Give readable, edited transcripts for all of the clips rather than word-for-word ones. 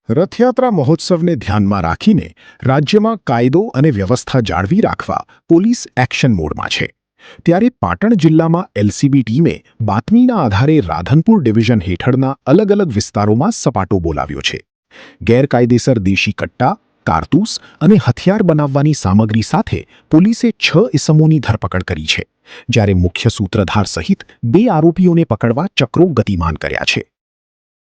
રથયાત્રા મહોત્સવને ધ્યાનમાં રાખીને રાજ્યમાં કાયદો અને વ્યવસ્થા જાળવી રાખવા પોલીસ એક્શન મોડમાં છે. ત્યારે પાટણ જિલ્લામાં એલસીબી ટીમે બાતમીના આધારે રાધનપુર ડિવિઝન હેઠળના અલગ અલગ વિસ્તારોમાં સપાટો બોલાવ્યો છે. ગેરકાયદેસર દેશી કટ્ટા, કારતૂસ અને હથિયાર બનાવવાની સામગ્રી સાથે પોલીસે 6 ઇસમોની ધરપકડ કરી છે, જ્યારે મુખ્ય સૂત્રધાર સહિત 2 આરોપીઓને પકડવા ચક્રો ગતિમાન કર્યા છે.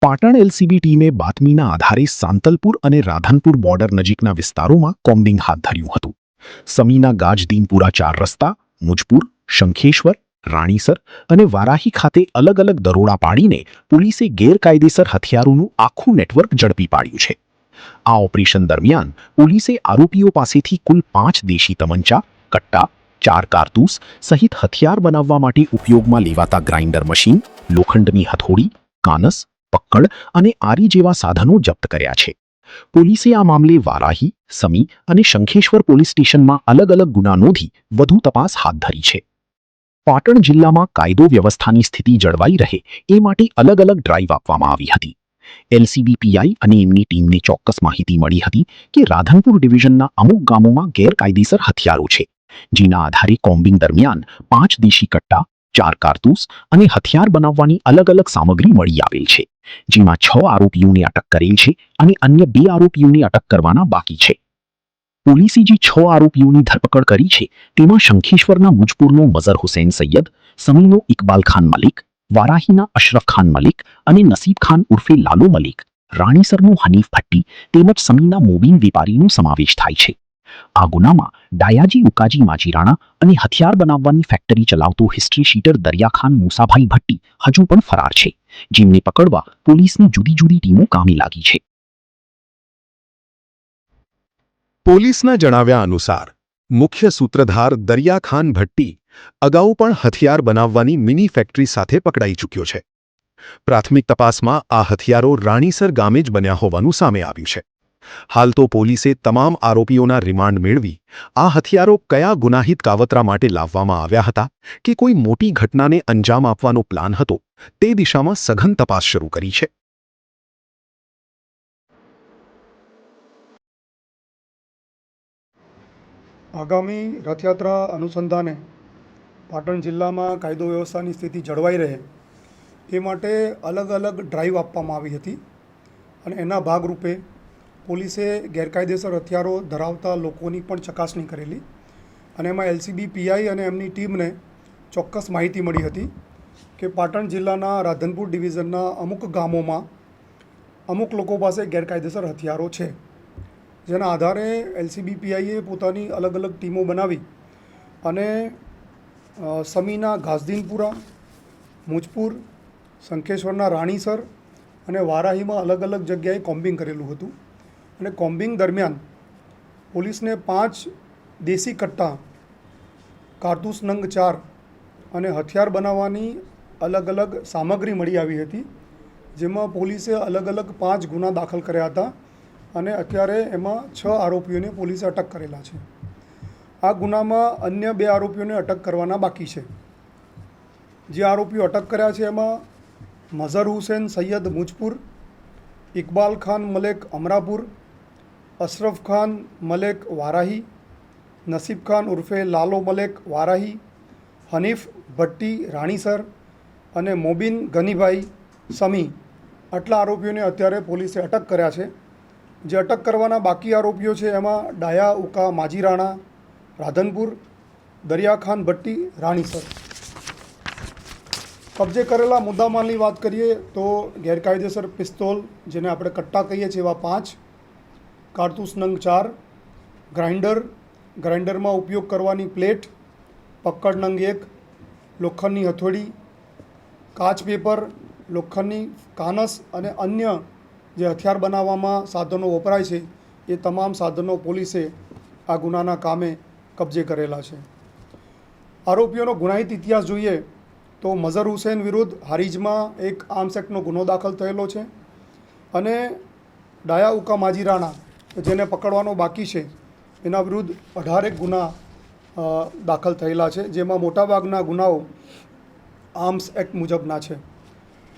પાટણ એલસીબી ટીમે બાતમીના આધારે સાંતલપુર અને રાધનપુર બોર્ડર નજીકના વિસ્તારોમાં કોમ્બિંગ હાથ ધર્યું હતું. સમીના ગાજદીનપુરા 4 રસ્તા, મુજપુર, શંખેશ્વર, રાણીસર અને વારાહી ખાતે અલગ અલગ દરોડા પાડીને પોલીસે ગેરકાયદેસર હથિયારોનું આખું નેટવર્ક ઝડપી પાડ્યું છે. આ ઓપરેશન દરમિયાન પોલીસે આરોપીઓ પાસેથી કુલ 5 દેશી તમંચા, કટ્ટા, 4 કારતૂસ સહિત હથિયાર બનાવવા માટે ઉપયોગમાં લેવાતા ગ્રાઇન્ડર મશીન, લોખંડની હથોડી, કાનસ, પક્કડ અને આરી જેવા સાધનો જપ્ત કર્યા છે. પોલીસે આ મામલે વારાહી, સમી અને શંખેશ્વર પોલીસ સ્ટેશનમાં અલગ અલગ ગુના નોંધી વધુ તપાસ હાથ ધરી છે. પાટણ જિલ્લામાં કાયદો વ્યવસ્થાની સ્થિતિ જળવાઈ રહે એ માટે અલગ અલગ ડ્રાઈવ આપવામાં આવી હતી. એલસીબી પીઆઈ અને એમની ટીમને ચોક્કસ માહિતી મળી હતી કે રાધનપુર ડિવિઝનના અમુક ગામોમાં ગેરકાયદેસર હથિયારો છે, જેના આધારે કોમ્બિંગ દરમિયાન 5 દેશી કટ્ટા, 4 કારતૂસ અને હથિયાર બનાવવાની અલગ અલગ સામગ્રી મળી આવેલ છે, જેમાં 6 આરોપીઓને અટક કરેલ છે અને અન્ય 2 આરોપીઓને અટક કરવાના બાકી છે. પોલીસે જે 6 આરોપીઓની ધરપકડ કરી છે તેમાં શંખેશ્વરના મુજપુરનો મઝર હુસૈન સૈયદ, સમીનો ઇકબાલ ખાન મલિક, વારાહીના અશરફ ખાન મલિક અને નસીબ ખાન ઉર્ફે લાલો મલિક, રાણીસરનો હનીફ ભટ્ટી તેમજ સમીના મોબીન વેપારીનો સમાવેશ થાય છે. આ ગુનામાં ડાયાજી ઉકાજી માજીરાણા અને હથિયાર બનાવવાની ફેક્ટરી ચલાવતો હિસ્ટ્રી શીટર દરિયાખાન મૂસાભાઈ ભટ્ટી હજુ પણ ફરાર છે, જેમને પકડવા પોલીસની જુદી જુદી ટીમો કામે લાગી છે. પોલીસના જણાવ્યા અનુસાર મુખ્ય સૂત્રધાર દરિયાખાન ભટ્ટી અગાઉ પણ હથિયાર બનાવવાની મિની ફેક્ટરી સાથે પકડાઈ ચૂક્યો છે. પ્રાથમિક તપાસમાં આ હથિયારો રાણીસર ગામે જ બન્યા હોવાનું સામે આવ્યું છે. હાલ તો પોલીસે તમામ આરોપીઓના રિમાન્ડ મેળવી આ હથિયારો કયા ગુનાહિત કાવતરા માટે લાવવામાં આવ્યા હતા કે કોઈ મોટી ઘટનાને અંજામ આપવાનો પ્લાન હતો તે દિશામાં સઘન તપાસ શરૂ કરી છે. આગામી રથયાત્રા અનુસંધાને પાટણ જિલ્લામાં કાયદો વ્યવસ્થાની સ્થિતિ જળવાઈ રહે એ માટે અલગ અલગ ડ્રાઈવ આપવામાં આવી હતી અને એના ભાગરૂપે પોલીસે ગેરકાયદેસર હથિયારો ધરાવતા લોકોની પણ ચકાસણી કરેલી અને એમાં એલસીબી પીઆઈ અને એમની ટીમને ચોક્કસ માહિતી મળી હતી કે પાટણ જિલ્લાના રાધનપુર ડિવિઝનના અમુક ગામોમાં અમુક લોકો પાસે ગેરકાયદેસર હથિયારો છે, જેના આધારે એલસીબી પીઆઈએ પોતાની અલગ અલગ ટીમો બનાવી અને સમીના ગાજદીનપુરા, મુજપુર, શંખેશ્વરના રાણીસર અને વારાહીમાં અલગ અલગ જગ્યાએ કોમ્બિંગ કરેલું હતું. અને કોમ્બિંગ દરમિયાન પોલીસને 5 દેશી કટ્ટા, કારતૂસ નંગ 4 અને હથિયાર બનાવવાની અલગ અલગ સામગ્રી મળી આવી હતી, જેમાં પોલીસે અલગ અલગ 5 ગુના દાખલ કર્યા હતા અને અત્યારે એમાં 6 આરોપીઓને પોલીસે અટક કરેલા છે. આ ગુનામાં અન્ય 2 આરોપીઓને અટક કરવાના બાકી છે. જે આરોપીઓ અટક કર્યા છે એમાં મઝર હુસૈન સૈયદ મુજપુર, ઇકબાલ ખાન મલેક અમરાપુર, અશરફ ખાન મલેક વારાહી, નસીબ ખાન ઉર્ફે લાલો મલેક વારાહી, હનીફ ભટ્ટી રાણીસર અને મોબીન ગનીભાઈ સમી, આટલા આરોપીઓને અત્યારે પોલીસે અટક કર્યા છે. જે અટક કરવાના બાકી આરોપીઓ છે એમાં ડાયા ઉકા માજીરાણા રાધનપુર, દરિયાખાન ભટ્ટી રાણીસર. કબજે કરેલા મુદ્દામાલની વાત કરીએ તો ગેરકાયદેસર પિસ્તોલ, જેને આપણે કટ્ટા કહીએ છીએ, એવા 5, કારતૂસ નંગ 4, ગ્રાઇન્ડરમાં ઉપયોગ કરવાની પ્લેટ, પક્કડ નંગ 1, લોખંડની હથોડી, કાચ પેપર, લોખંડની કાનસ અને અન્ય જે હથિયાર બનાવવામાં સાધનો વપરાય છે એ તમામ સાધનો પોલીસે આ ગુનાના કામે કબજે કરેલા છે. આરોપીઓનો ગુનાહિત ઇતિહાસ જોઈએ તો મઝર હુસૈન વિરુદ્ધ હારીજમાં એક આર્મ્સ એક્ટનો ગુનો દાખલ થયેલો છે અને ડાયા ઉકા માજીરાણા, જેને પકડવાનો બાકી છે, એના વિરુદ્ધ 18 ગુના દાખલ થયેલા છે, જેમાં મોટાભાગના ગુનાઓ આર્મ્સ એક્ટ મુજબના છે.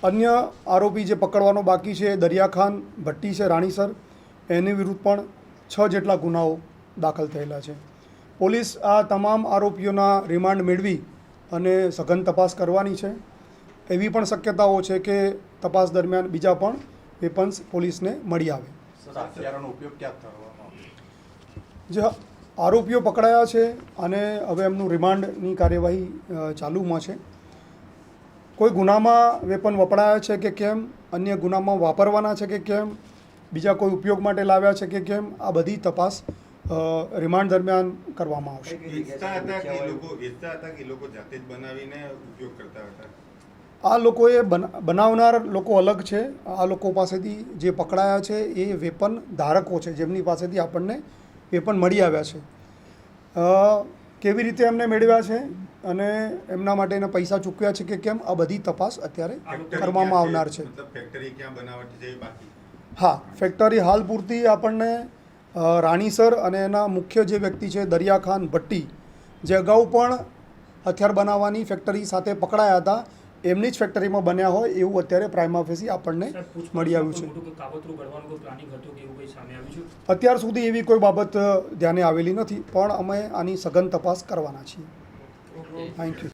અન્ય આરોપી જે પકડવાનો બાકી છે દરિયાખાન ભટ્ટી છે રાણીસર, એની વિરુદ્ધ પણ 6 જેટલા ગુનાઓ દાખલ થયેલા છે. પોલીસ આ તમામ આરોપીઓના રિમાન્ડ મેળવી અને સઘન તપાસ કરવાની છે. એવી પણ શક્યતાઓ છે કે તપાસ દરમિયાન બીજા પણ વેપન્સ પોલીસને મળી આવે. જે આરોપીઓ પકડાયા છે અને હવે એમનું રિમાન્ડની કાર્યવાહી ચાલુમાં છે. કોઈ ગુનામાં વેપન વપરાયા છે કે કેમ, અન્ય ગુનામાં વાપરવાના છે કે કેમ, બીજા કોઈ ઉપયોગ માટે લાવ્યા છે કે કેમ, આ બધી તપાસ રિમાન્ડ દરમિયાન કરવામાં આવશે. આ લોકોએ બનાવનાર લોકો અલગ છે. આ લોકો પાસેથી જે પકડાયા છે એ વેપન ધારકો છે, જેમની પાસેથી આપણને વેપન મળી આવ્યા છે. કેવી રીતે એમને મેળવ્યા છે અને એમના માટેના પૈસા ચૂકવ્યા છે કે કેમ, આ બધી તપાસ અત્યારે કરવામાં આવનાર છે. હા, ફેક્ટરી હાલ પૂરતી આપણને રાણીસર અને એના મુખ્ય જે વ્યક્તિ છે દરિયાખાન ભટ્ટી, જે અગાઉ પણ હથિયાર બનાવવાની ફેક્ટરી સાથે પકડાયા હતા, એમની જ ફેક્ટરીમાં બન્યા હોય એવું અત્યારે પ્રાઇમા ફેસી આપણને મળી આવ્યું છે. અત્યાર સુધી એવી કોઈ બાબત ધ્યાને આવેલી નથી, પણ અમે આની સઘન તપાસ કરવાના છીએ. Thank you.